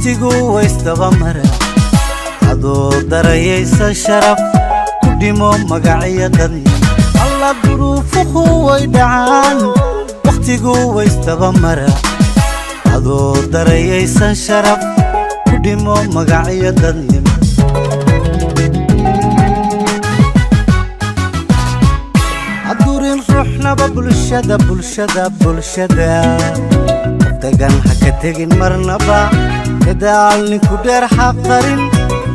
waqtigu waystaba mara adoo darayaysa sharaf ku dhimo magaciya dad alla duruufuhu way dhacaan waqtigu waystaba mara adoo darayaysa sharaf ku dhimo magaciya dad adurin ruuxnaba bulshada dagan haka tegin marnaba dadaalni ku dheer xaqarin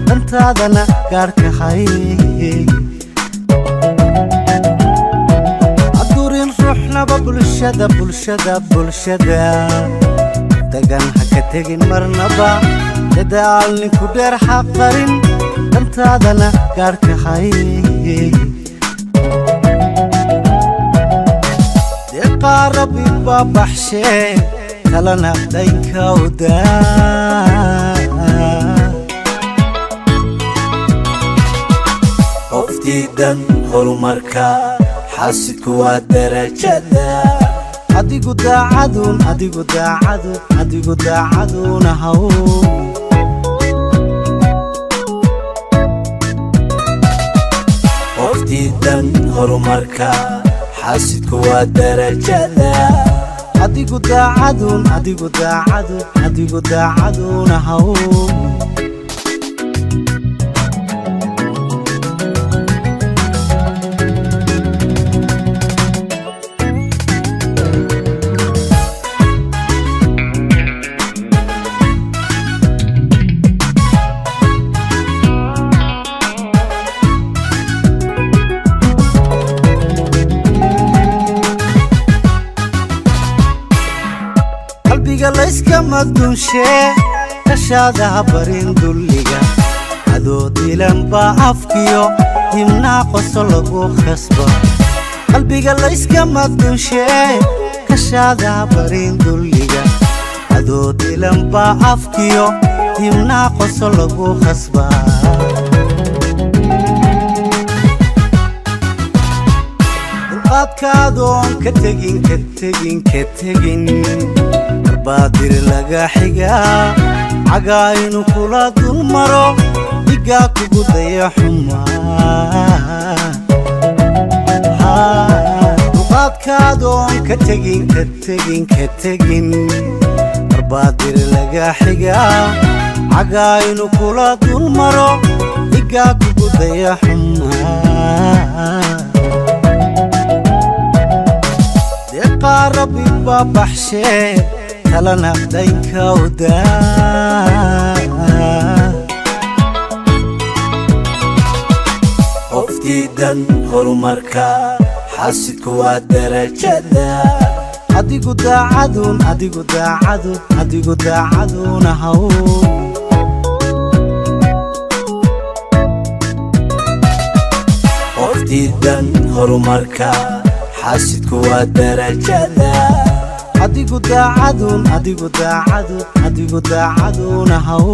dantaadana gaarka hay adurin ruuxnaba bulshada dagan haka tegin marnaba dadaalni ku dheer xaqarin dantaadana gaarka hay deqaarabi babaxshee kalana dhaynka wadaa qoftiidan horumarka xaasidku waa darajada adigu daacaduna haw qoftiidan horumarka xaasidku waa darajada adigu daacaduna haw layska madunshe kashaadaha barin dulliga adoo dilan baa afkiyo himnaa qoso lagu khasba qalbiga layska madunshe kashaadaha barin dulliga adoo dilan baa afkiyo himnaa qoso lagu khasba dulqaadkaadoon ka tegin baadir laga xigaa cagaaynu kula dul maro dhigaa kugu daya xumaa duqaadkaadoon ka tegin barbaadir laga xigaa cagaaynu kula dul maro dhigaa kugu daya xumaa deqaarabi babaxshee kalana dhaynka wadaa qoftiidan horumarka xaasidku waa darajada adigu daacaduna haw qoftiidan horumarka xaasidku waa darajada adigu daacaduna haw